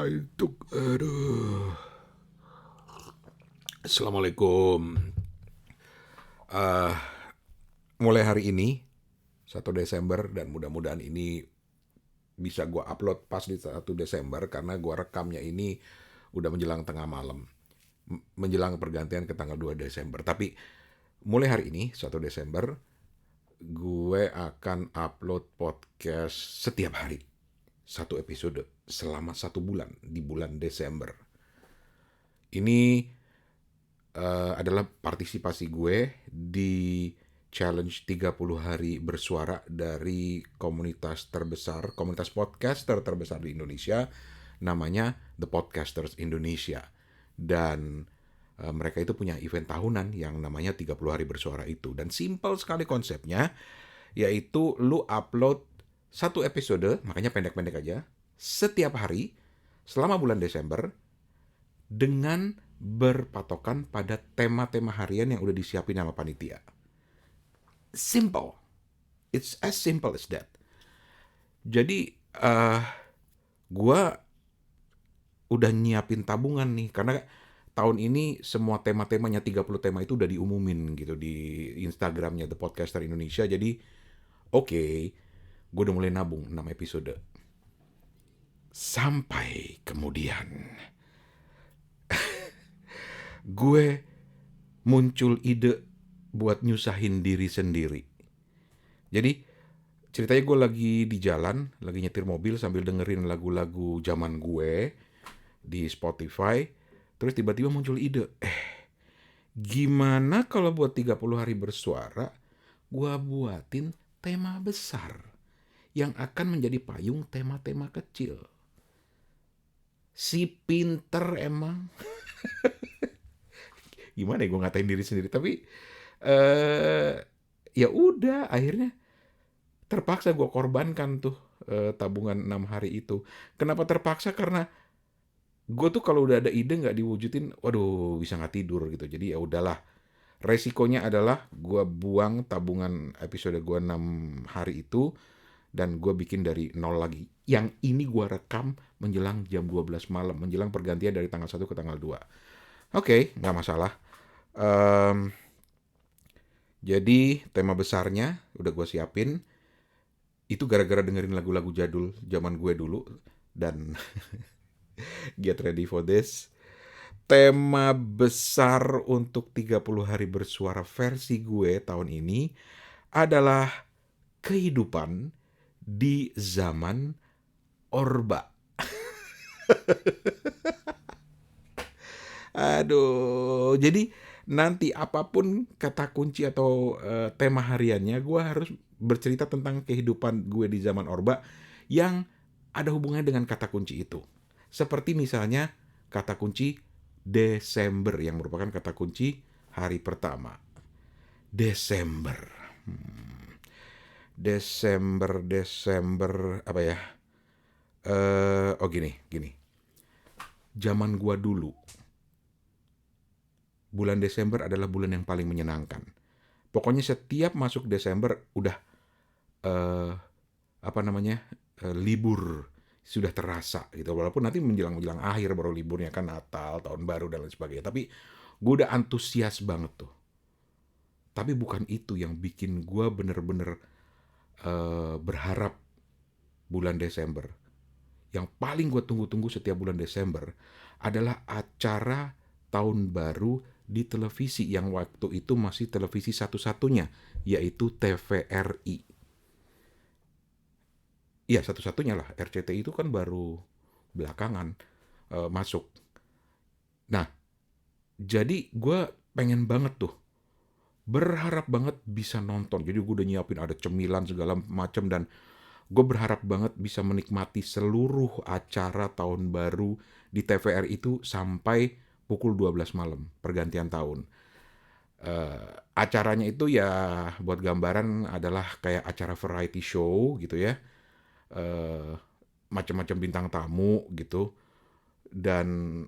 Ngantuk, aduh. Assalamualaikum. Eh, Mulai hari ini, 1 Desember, dan mudah-mudahan ini bisa gue upload pas di 1 Desember, karena gue rekamnya ini udah menjelang tengah malam. Menjelang pergantian ke tanggal 2 Desember. Tapi mulai hari ini, 1 Desember, gue akan upload podcast setiap hari. 1 episode selama 1 bulan, di bulan Desember. Ini adalah partisipasi gue di challenge 30 hari bersuara dari komunitas terbesar, komunitas podcaster terbesar di Indonesia, namanya The Podcasters Indonesia. Dan mereka itu punya event tahunan yang namanya 30 hari bersuara itu. Dan simple sekali konsepnya, yaitu lu upload 1 episode, makanya pendek-pendek aja, setiap hari selama bulan Desember, dengan berpatokan pada tema-tema harian yang udah disiapin sama panitia. Simple. It's as simple as that. Jadi, gue udah nyiapin tabungan nih, karena tahun ini semua tema-temanya, 30 tema itu udah diumumin gitu di Instagramnya The Podcaster Indonesia. Jadi, oke, gue udah mulai nabung 6 episode. Sampai kemudian gue muncul ide buat nyusahin diri sendiri. Jadi ceritanya gue lagi di jalan, lagi nyetir mobil sambil dengerin lagu-lagu zaman gue di Spotify. Terus tiba-tiba muncul ide, gimana kalau buat 30 hari bersuara, gue buatin tema besar yang akan menjadi payung tema-tema kecil. Si pinter emang. Gimana ya gue ngatain diri sendiri, tapi ya udah, akhirnya terpaksa gue korbankan tuh tabungan 6 hari itu. Kenapa terpaksa? Karena gue tuh kalau udah ada ide nggak diwujudin, waduh, bisa nggak tidur gitu. Jadi ya udahlah. Resikonya adalah gue buang tabungan episode gue 6 hari itu, dan gue bikin dari nol lagi. Yang ini gue rekam menjelang jam 12 malam, menjelang pergantian dari tanggal 1 ke tanggal 2. Oke, nggak masalah. Em, jadi tema besarnya udah gue siapin. Itu gara-gara dengerin lagu-lagu jadul zaman gue dulu. Dan get ready for this. Tema besar untuk 30 hari bersuara versi gue tahun ini adalah kehidupan di zaman Orba. Aduh, jadi nanti apapun kata kunci atau tema hariannya, gue harus bercerita tentang kehidupan gue di zaman Orba yang ada hubungannya dengan kata kunci itu. Seperti misalnya kata kunci Desember yang merupakan kata kunci hari pertama. Desember. Desember apa ya? Gini. Zaman gua dulu, bulan Desember adalah bulan yang paling menyenangkan. Pokoknya setiap masuk Desember udah eh, libur sudah terasa gitu. Walaupun nanti menjelang akhir baru liburnya, kan Natal, tahun baru dan lain sebagainya. Tapi gue udah antusias banget tuh. Tapi bukan itu yang bikin gue bener-bener berharap bulan Desember. Yang paling gue tunggu-tunggu setiap bulan Desember adalah acara tahun baru di televisi yang waktu itu masih televisi satu-satunya, yaitu TVRI. Iya, satu-satunya lah. RCTI itu kan baru belakangan masuk. Nah, jadi gue pengen banget tuh, berharap banget bisa nonton. Jadi gue udah nyiapin ada cemilan segala macam, dan gue berharap banget bisa menikmati seluruh acara tahun baru di TVRI itu sampai pukul 12 malam, pergantian tahun. Acaranya itu ya, buat gambaran, adalah kayak acara variety show gitu ya. eh, Macam-macam bintang tamu gitu. Dan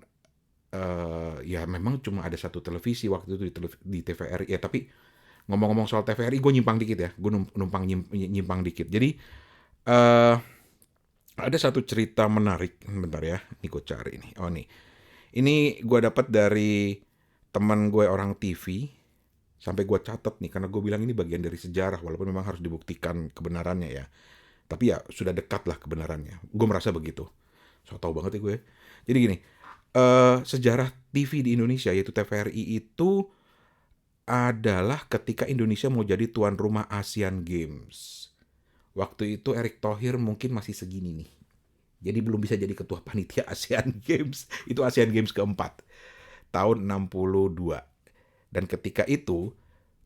ya memang cuma ada satu televisi waktu itu di TVRI ya. Tapi ngomong-ngomong soal TVRI, gue nyimpang dikit ya, gue numpang nyimpang dikit. Jadi eh Ada satu cerita menarik, bentar ya, ini gue cari nih. Oh nih, ini gue dapat dari teman gue orang TV, sampai gue catat nih, karena gue bilang ini bagian dari sejarah, walaupun memang harus dibuktikan kebenarannya ya. Tapi ya sudah dekat lah kebenarannya. Gue merasa begitu. So tau banget ya gue. Jadi gini, sejarah TV di Indonesia yaitu TVRI itu adalah ketika Indonesia mau jadi tuan rumah Asian Games. Waktu itu Erick Thohir mungkin masih segini nih. Jadi belum bisa jadi ketua panitia Asian Games. Itu Asian Games keempat. Tahun 62. Dan ketika itu,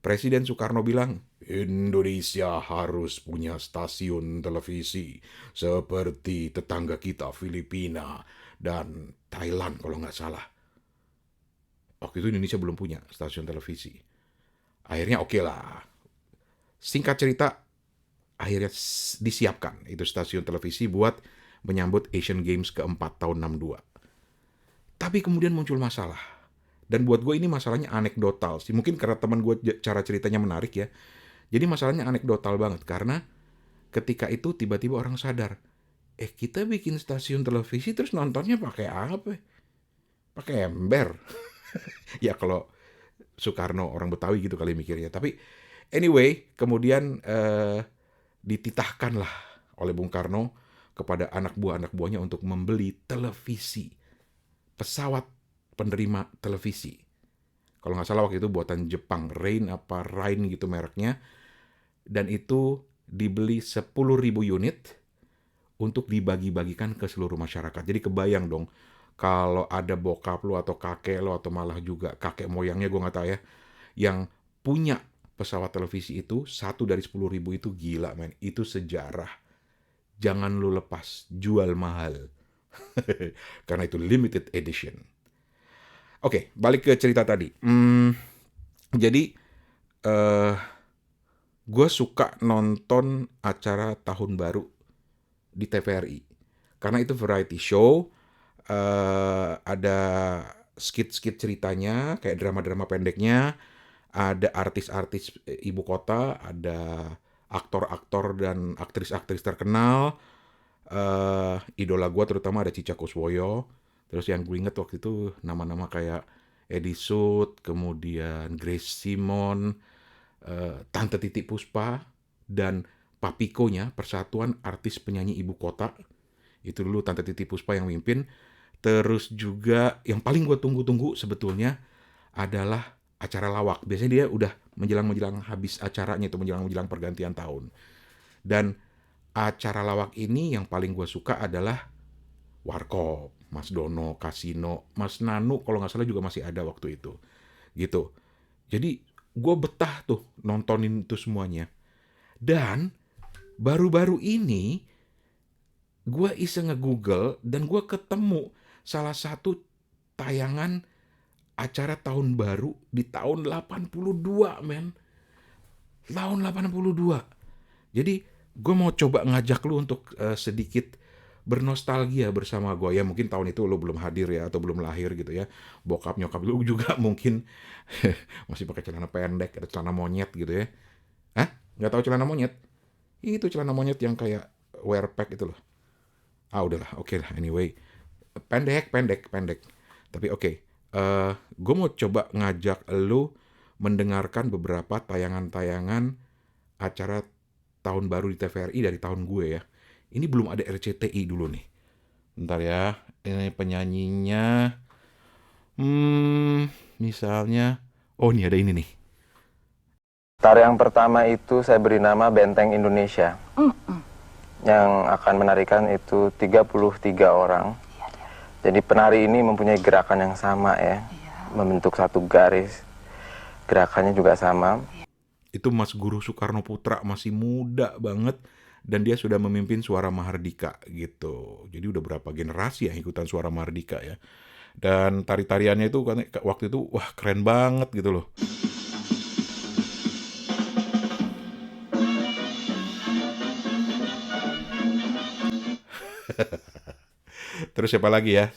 Presiden Soekarno bilang, Indonesia harus punya stasiun televisi seperti tetangga kita Filipina dan Thailand kalau nggak salah. Waktu itu Indonesia belum punya stasiun televisi. Akhirnya oke lah. Singkat cerita, akhirnya disiapkan itu stasiun televisi buat menyambut Asian Games keempat tahun 62. Tapi kemudian muncul masalah. Dan buat gue ini masalahnya anekdotal sih. Mungkin karena teman gue cara ceritanya menarik ya. Jadi masalahnya anekdotal banget. Karena ketika itu tiba-tiba orang sadar. Kita bikin stasiun televisi terus nontonnya pakai apa? Pakai ember. Ya kalau Soekarno orang Betawi gitu kali mikirnya. Tapi anyway, kemudian dititahkanlah oleh Bung Karno kepada anak buahnya untuk membeli televisi. Pesawat penerima televisi. Kalau nggak salah waktu itu buatan Jepang, Rhein gitu mereknya. Dan itu dibeli 10.000 unit untuk dibagi-bagikan ke seluruh masyarakat. Jadi kebayang dong, kalau ada bokap lo atau kakek lo atau malah juga kakek moyangnya gue nggak tahu ya, yang punya pesawat televisi itu, satu dari 10.000 itu gila men. Itu sejarah. Jangan lo lepas, jual mahal. Karena itu limited edition. Oke, balik ke cerita tadi. Jadi, gue suka nonton acara Tahun Baru di TVRI. Karena itu variety show, ada skit-skit ceritanya, kayak drama-drama pendeknya, ada artis-artis ibu kota, ada aktor-aktor dan aktris-aktris terkenal. Idola gue terutama ada Cica Kuswoyo. Terus yang gue inget waktu itu nama-nama kayak Eddie Sud, kemudian Grace Simon, Tante Titik Puspa, dan Papikonya, Persatuan Artis Penyanyi Ibu Kota. Itu dulu Tante Titik Puspa yang mimpin. Terus juga yang paling gue tunggu-tunggu sebetulnya adalah acara lawak. Biasanya dia udah menjelang-menjelang habis acaranya, itu menjelang-menjelang pergantian tahun. Dan acara lawak ini yang paling gue suka adalah Warkop, Mas Dono, Kasino, Mas Nanu kalau nggak salah juga masih ada waktu itu. Gitu. Jadi gue betah tuh nontonin itu semuanya. Dan baru-baru ini gue iseng nge-google dan gue ketemu salah satu tayangan acara tahun baru di tahun 82 men. Tahun 82. Jadi gue mau coba ngajak lu untuk sedikit bernostalgia bersama gue. Ya mungkin tahun itu lu belum hadir ya, atau belum lahir gitu ya. Bokap nyokap lu juga mungkin masih pakai celana pendek atau celana monyet gitu ya. Hah? Nggak tahu celana monyet? Itu celana monyet yang kayak wear pack itu loh. Udahlah, oke lah, anyway. Pendek. Tapi oke. Gue mau coba ngajak lu mendengarkan beberapa tayangan-tayangan acara tahun baru di TVRI dari tahun gue ya. Ini belum ada RCTI dulu nih. Bentar ya, ini penyanyinya. Misalnya, ini ada ini nih. Tarian pertama itu saya beri nama Benteng Indonesia. Yang akan menarikan itu 33 orang. Jadi penari ini mempunyai gerakan yang sama ya. Membentuk satu garis. Gerakannya juga sama. Itu Mas Guru Soekarno Putra, masih muda banget. Dan dia sudah memimpin Suara Mahardika gitu. Jadi udah berapa generasi ya ikutan Suara Mahardika ya. Dan tari-tariannya itu kan waktu itu wah keren banget gitu loh. Terus siapa lagi ya?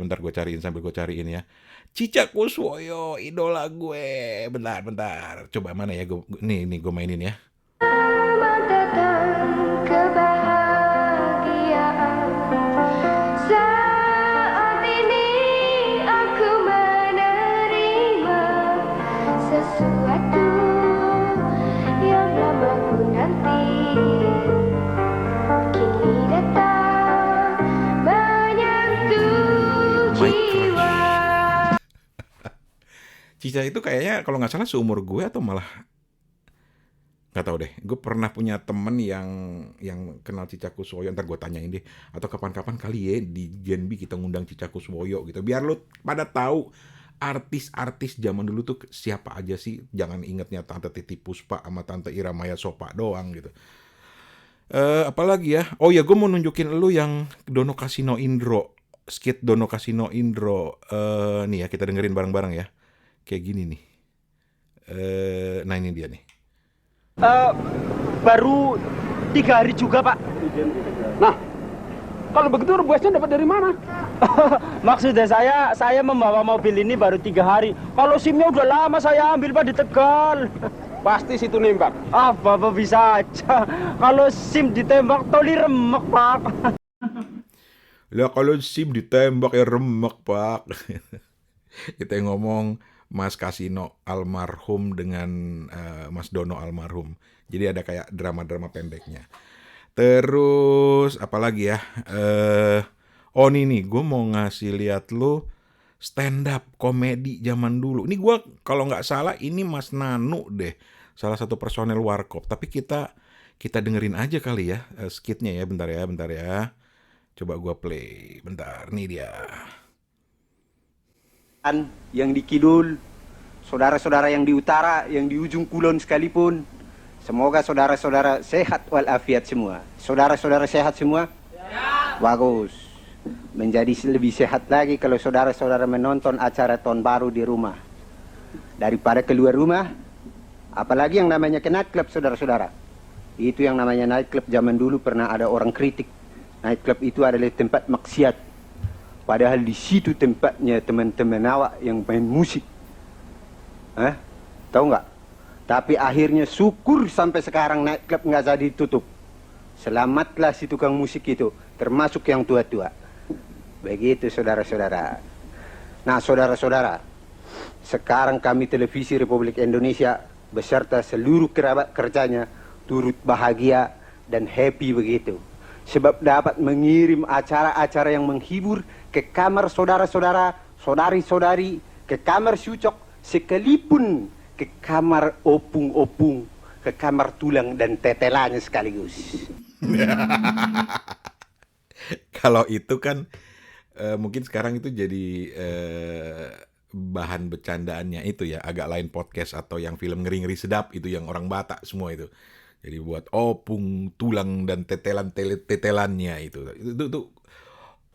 Bentar gue cariin sambil gue cariin ya. Cica Kuswoyo, idola gue. Bentar. Coba mana ya? Nih gue mainin ya. Selamat datang kebahagiaan. Cica itu kayaknya kalau nggak salah seumur gue atau malah nggak tahu deh. Gue pernah punya temen yang kenal Cica Kuswoyo. Ntar gue tanyain deh. Atau kapan-kapan kali ya di Genbi kita ngundang Cica Kuswoyo gitu. Biar lu pada tahu artis-artis zaman dulu tuh siapa aja sih. Jangan ingetnya Tante Titi Puspa sama Tante Ira Maya Sopa doang gitu. Apalagi ya? Oh ya, gue mau nunjukin lu yang Dono Kasino Indro. Skit Dono Kasino Indro. Nih ya, kita dengerin bareng-bareng ya. Kayak gini nih. Nah ini dia nih. Baru 3 hari juga, Pak. Nah, kalau begitu rebuasnya dapat dari mana? Maksudnya saya membawa mobil ini baru 3 hari. Kalau SIM-nya udah lama saya ambil, Pak, di Tegal. Pasti situ nembak. Ah, Bapak bisa aja. Kalau SIM ditembak, toli remek, Pak. Lah kalau SIM ditembak ya remek, Pak. Kita yang ngomong Mas Kasino almarhum dengan Mas Dono almarhum. Jadi ada kayak drama-drama pendeknya. Terus apalagi ya? Oh nih, gue mau ngasih lihat lu stand up komedi zaman dulu. Ini gue kalau nggak salah ini Mas Nanu deh, salah satu personel Warkop. Tapi kita dengerin aja kali ya skitnya ya. Bentar ya. Coba gue play. Bentar, nih dia. Yang di kidul, saudara-saudara yang di utara, yang di ujung kulon sekalipun, semoga saudara-saudara sehat walafiat semua. Saudara-saudara sehat semua? Ya. Bagus. Menjadi lebih sehat lagi kalau saudara-saudara menonton acara tahun baru di rumah daripada keluar rumah. Apalagi yang namanya ke nightclub, saudara-saudara. Itu yang namanya nightclub. Zaman dulu pernah ada orang kritik nightclub itu adalah tempat maksiat. Padahal di situ tempatnya teman-teman awak yang main musik. Tahu nggak? Tapi akhirnya syukur sampai sekarang nightclub nggak jadi tutup. Selamatlah si tukang musik itu, termasuk yang tua-tua. Begitu saudara-saudara. Nah saudara-saudara, sekarang kami Televisi Republik Indonesia beserta seluruh kerabat kerjanya turut bahagia dan happy begitu. Sebab dapat mengirim acara-acara yang menghibur ke kamar saudara-saudara, saudari-saudari, ke kamar sucok, sekalipun ke kamar opung-opung, ke kamar tulang dan tetelannya sekaligus. Kalau itu kan mungkin sekarang itu jadi bahan bercandaannya itu ya, agak lain podcast atau yang film ngeri-ngeri sedap itu yang orang Batak semua itu. Jadi buat opung, tulang dan tetelannya itu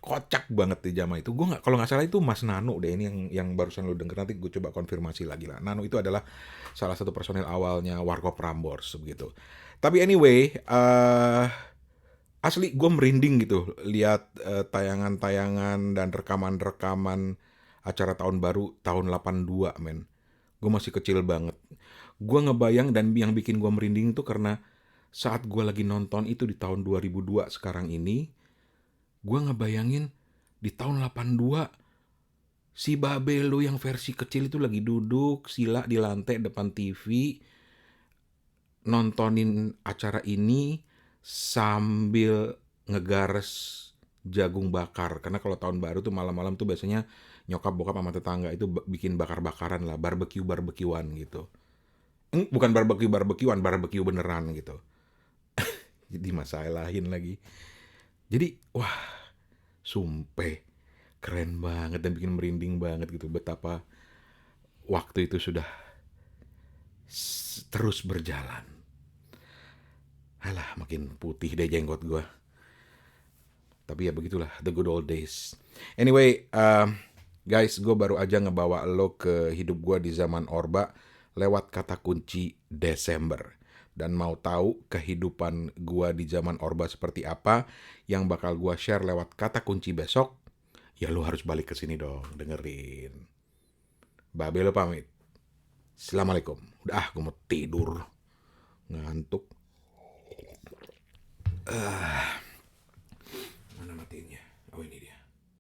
kocak banget di zaman itu. Gue kalau nggak salah itu Mas Nano deh ini yang barusan lo denger, nanti gue coba konfirmasi lagi lah. Nano itu adalah salah satu personel awalnya Warkop Prambors begitu. Tapi anyway, asli gue merinding gitu lihat tayangan-tayangan dan rekaman-rekaman acara tahun baru tahun 82 men. Gue masih kecil banget. Gue ngebayang dan yang bikin gue merinding itu karena saat gue lagi nonton itu di tahun 2002 sekarang ini, gue ngebayangin di tahun 82 si Babelo yang versi kecil itu lagi duduk sila di lantai depan TV nontonin acara ini sambil ngegares jagung bakar. Karena kalau tahun baru tuh malam-malam tuh biasanya nyokap bokap sama tetangga itu bikin bakar-bakaran lah, barbeque-barbequean gitu. Bukan barbeque-barbequean, barbeque beneran gitu. Jadi masalahin lagi. Jadi wah, sumpah keren banget dan bikin merinding banget gitu betapa waktu itu sudah terus berjalan. Alah, makin putih deh jenggot gue. Tapi ya begitulah, the good old days. Anyway, guys, gue baru aja ngebawa lo ke hidup gue di zaman Orba lewat kata kunci Desember. Dan mau tahu kehidupan gue di zaman Orba seperti apa yang bakal gue share lewat kata kunci besok, ya lo harus balik ke sini dong, dengerin. Babelo pamit. Assalamualaikum. Udah, gue mau tidur. Ngantuk.